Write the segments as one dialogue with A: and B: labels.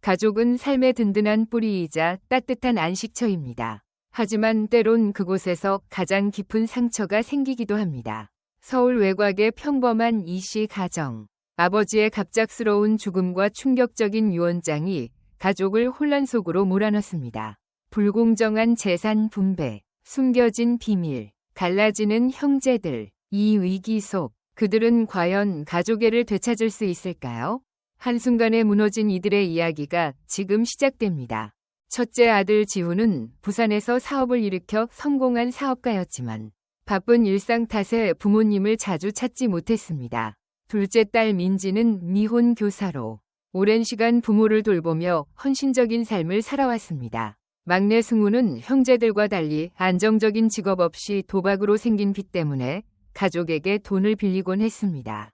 A: 가족은 삶의 든든한 뿌리이자 따뜻한 안식처입니다. 하지만 때론 그곳에서 가장 깊은 상처가 생기기도 합니다. 서울 외곽의 평범한 이씨 가정. 아버지의 갑작스러운 죽음과 충격적인 유언장이 가족을 혼란 속으로 몰아넣습니다. 불공정한 재산 분배, 숨겨진 비밀, 갈라지는 형제들. 이 위기 속 그들은 과연 가족애를 되찾을 수 있을까요? 한순간에 무너진 이들의 이야기가 지금 시작됩니다. 첫째 아들 지훈은 부산에서 사업을 일으켜 성공한 사업가였지만 바쁜 일상 탓에 부모님을 자주 찾지 못했습니다. 둘째 딸 민지는 미혼 교사로 오랜 시간 부모를 돌보며 헌신적인 삶을 살아왔습니다. 막내 승우는 형제들과 달리 안정적인 직업 없이 도박으로 생긴 빚 때문에 가족에게 돈을 빌리곤 했습니다.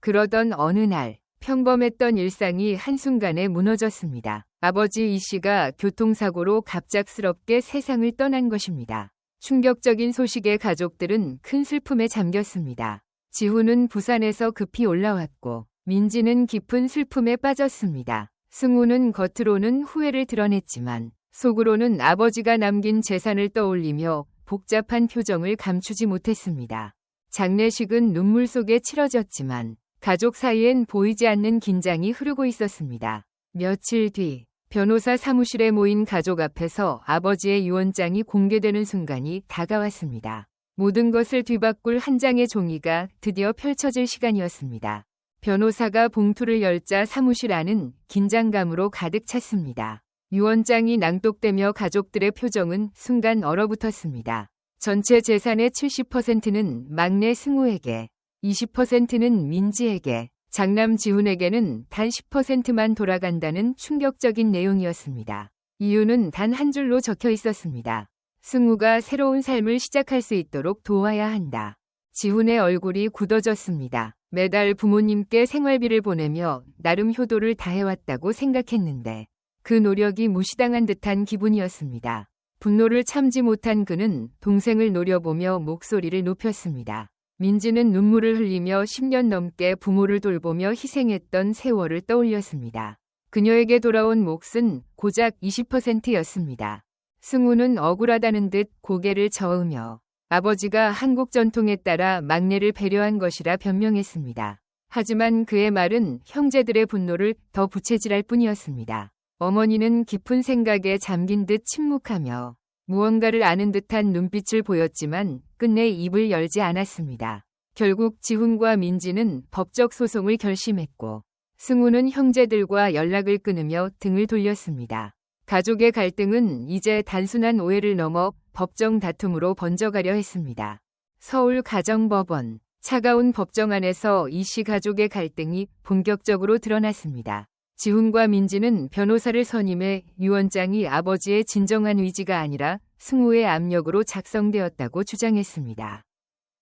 A: 그러던 어느 날 평범했던 일상이 한순간에 무너졌습니다. 아버지 이 씨가 교통사고로 갑작스럽게 세상을 떠난 것입니다. 충격적인 소식에 가족들은 큰 슬픔에 잠겼습니다. 지훈은 부산에서 급히 올라왔고 민지는 깊은 슬픔에 빠졌습니다. 승우는 겉으로는 후회를 드러냈지만 속으로는 아버지가 남긴 재산을 떠올리며 복잡한 표정을 감추지 못했습니다. 장례식은 눈물 속에 치러졌지만 가족 사이엔 보이지 않는 긴장이 흐르고 있었습니다. 며칠 뒤 변호사 사무실에 모인 가족 앞에서 아버지의 유언장이 공개되는 순간이 다가왔습니다. 모든 것을 뒤바꿀 한 장의 종이가 드디어 펼쳐질 시간이었습니다. 변호사가 봉투를 열자 사무실 안은 긴장감으로 가득 찼습니다. 유언장이 낭독되며 가족들의 표정은 순간 얼어붙었습니다. 전체 재산의 70%는 막내 승우에게, 20%는 민지에게, 장남 지훈에게는 단 10%만 돌아간다는 충격적인 내용이었습니다. 이유는 단 한 줄로 적혀 있었습니다. 승우가 새로운 삶을 시작할 수 있도록 도와야 한다. 지훈의 얼굴이 굳어졌습니다. 매달 부모님께 생활비를 보내며 나름 효도를 다해왔다고 생각했는데 그 노력이 무시당한 듯한 기분이었습니다. 분노를 참지 못한 그는 동생을 노려보며 목소리를 높였습니다. 민지는 눈물을 흘리며 10년 넘게 부모를 돌보며 희생했던 세월을 떠올렸습니다. 그녀에게 돌아온 몫은 고작 20%였습니다. 승우는 억울하다는 듯 고개를 저으며 아버지가 한국 전통에 따라 막내를 배려한 것이라 변명했습니다. 하지만 그의 말은 형제들의 분노를 더 부채질할 뿐이었습니다. 어머니는 깊은 생각에 잠긴 듯 침묵하며 무언가를 아는 듯한 눈빛을 보였지만 끝내 입을 열지 않았습니다. 결국 지훈과 민지는 법적 소송을 결심했고 승우는 형제들과 연락을 끊으며 등을 돌렸습니다. 가족의 갈등은 이제 단순한 오해를 넘어 법정 다툼으로 번져가려 했습니다. 서울 가정법원. 차가운 법정 안에서 이 씨 가족의 갈등이 본격적으로 드러났습니다. 지훈과 민지는 변호사를 선임해 유언장이 아버지의 진정한 의지가 아니라 승우의 압력으로 작성되었다고 주장했습니다.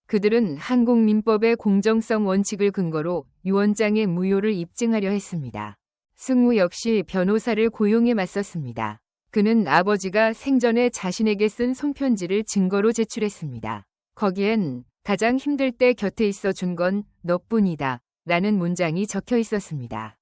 A: 그들은 한국민법의 공정성 원칙을 근거로 유언장의 무효를 입증하려 했습니다. 승우 역시 변호사를 고용해 맞섰습니다. 그는 아버지가 생전에 자신에게 쓴 손편지를 증거로 제출했습니다. 거기엔 가장 힘들 때 곁에 있어 준 건 너뿐이다 라는 문장이 적혀 있었습니다.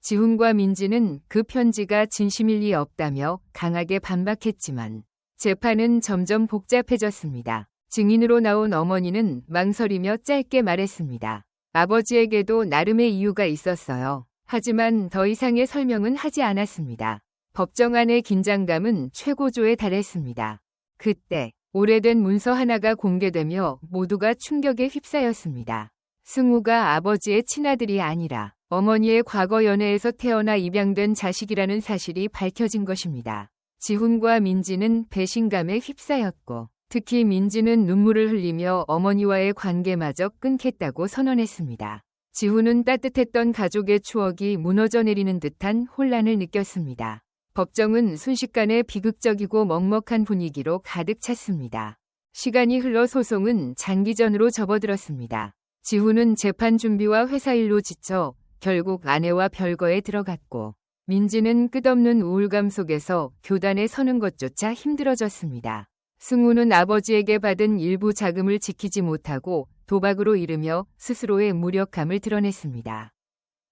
A: 지훈과 민지는 그 편지가 진심일 리 없다며 강하게 반박했지만 재판은 점점 복잡해졌습니다. 증인으로 나온 어머니는 망설이며 짧게 말했습니다. 아버지에게도 나름의 이유가 있었어요. 하지만 더 이상의 설명은 하지 않았습니다. 법정 안의 긴장감은 최고조에 달했습니다. 그때 오래된 문서 하나가 공개되며 모두가 충격에 휩싸였습니다. 승우가 아버지의 친아들이 아니라 어머니의 과거 연애에서 태어나 입양된 자식이라는 사실이 밝혀진 것입니다. 지훈과 민지는 배신감에 휩싸였고 특히 민지는 눈물을 흘리며 어머니와의 관계마저 끊겠다고 선언했습니다. 지훈은 따뜻했던 가족의 추억이 무너져 내리는 듯한 혼란을 느꼈습니다. 법정은 순식간에 비극적이고 먹먹한 분위기로 가득 찼습니다. 시간이 흘러 소송은 장기전으로 접어들었습니다. 지훈은 재판 준비와 회사 일로 지쳐 결국 아내와 별거에 들어갔고 민지는 끝없는 우울감 속에서 교단에 서는 것조차 힘들어졌습니다. 승우는 아버지에게 받은 일부 자금을 지키지 못하고 도박으로 잃으며 스스로의 무력감을 드러냈습니다.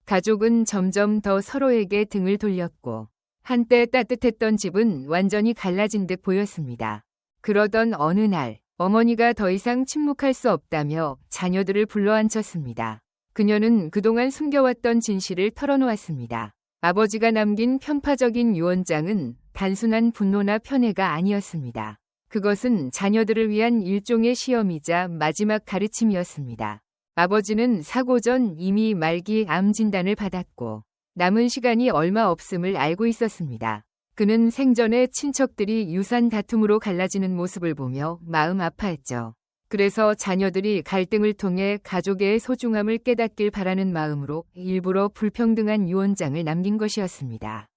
A: 가족은 점점 더 서로에게 등을 돌렸고 한때 따뜻했던 집은 완전히 갈라진 듯 보였습니다. 그러던 어느 날 어머니가 더 이상 침묵할 수 없다며 자녀들을 불러앉혔습니다. 그녀는 그동안 숨겨왔던 진실을 털어놓았습니다. 아버지가 남긴 편파적인 유언장은 단순한 분노나 편애가 아니었습니다. 그것은 자녀들을 위한 일종의 시험이자 마지막 가르침이었습니다. 아버지는 사고 전 이미 말기 암 진단을 받았고 남은 시간이 얼마 없음을 알고 있었습니다. 그는 생전에 친척들이 유산 다툼으로 갈라지는 모습을 보며 마음 아파했죠. 그래서 자녀들이 갈등을 통해 가족의 소중함을 깨닫길 바라는 마음으로 일부러 불평등한 유언장을 남긴 것이었습니다.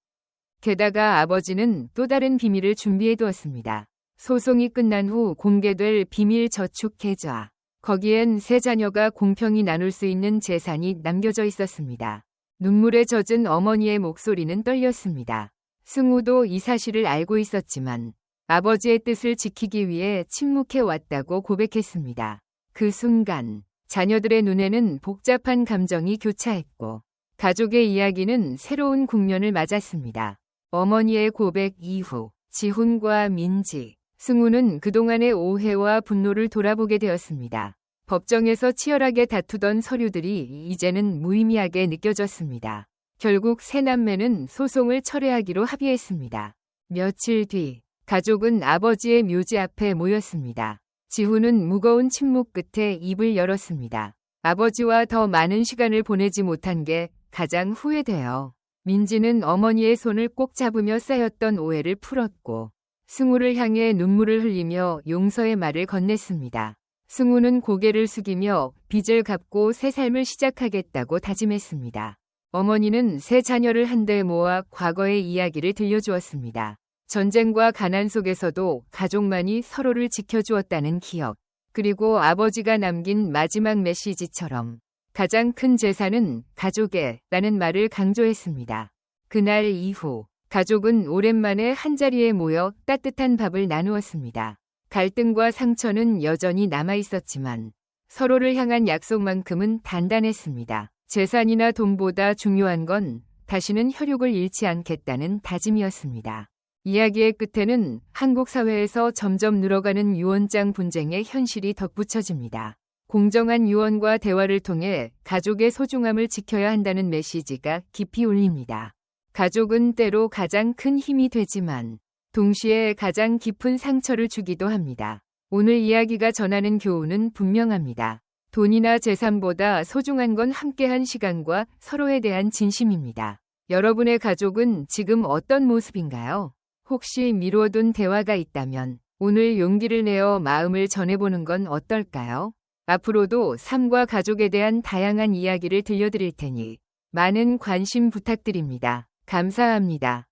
A: 게다가 아버지는 또 다른 비밀을 준비해두었습니다. 소송이 끝난 후 공개될 비밀 저축 계좌. 거기엔 세 자녀가 공평히 나눌 수 있는 재산이 남겨져 있었습니다. 눈물에 젖은 어머니의 목소리는 떨렸습니다. 승우도 이 사실을 알고 있었지만 아버지의 뜻을 지키기 위해 침묵해 왔다고 고백했습니다. 그 순간 자녀들의 눈에는 복잡한 감정이 교차했고 가족의 이야기는 새로운 국면을 맞았습니다. 어머니의 고백 이후 지훈과 민지, 승우는 그동안의 오해와 분노를 돌아보게 되었습니다. 법정에서 치열하게 다투던 서류들이 이제는 무의미하게 느껴졌습니다. 결국 세 남매는 소송을 철회하기로 합의했습니다. 며칠 뒤 가족은 아버지의 묘지 앞에 모였습니다. 지훈은 무거운 침묵 끝에 입을 열었습니다. 아버지와 더 많은 시간을 보내지 못한 게 가장 후회돼요. 민지는 어머니의 손을 꼭 잡으며 쌓였던 오해를 풀었고 승우를 향해 눈물을 흘리며 용서의 말을 건넸습니다. 승우는 고개를 숙이며 빚을 갚고 새 삶을 시작하겠다고 다짐했습니다. 어머니는 세 자녀를 한데 모아 과거의 이야기를 들려주었습니다. 전쟁과 가난 속에서도 가족만이 서로를 지켜주었다는 기억, 그리고 아버지가 남긴 마지막 메시지처럼 가장 큰 재산은 가족에라는 말을 강조했습니다. 그날 이후 가족은 오랜만에 한자리에 모여 따뜻한 밥을 나누었습니다. 갈등과 상처는 여전히 남아있었지만 서로를 향한 약속만큼은 단단했습니다. 재산이나 돈보다 중요한 건 다시는 혈육을 잃지 않겠다는 다짐이었습니다. 이야기의 끝에는 한국 사회에서 점점 늘어가는 유언장 분쟁의 현실이 덧붙여집니다. 공정한 유언과 대화를 통해 가족의 소중함을 지켜야 한다는 메시지가 깊이 울립니다. 가족은 때로 가장 큰 힘이 되지만 동시에 가장 깊은 상처를 주기도 합니다. 오늘 이야기가 전하는 교훈은 분명합니다. 돈이나 재산보다 소중한 건 함께한 시간과 서로에 대한 진심입니다. 여러분의 가족은 지금 어떤 모습인가요? 혹시 미루어둔 대화가 있다면 오늘 용기를 내어 마음을 전해보는 건 어떨까요? 앞으로도 삶과 가족에 대한 다양한 이야기를 들려드릴 테니 많은 관심 부탁드립니다. 감사합니다.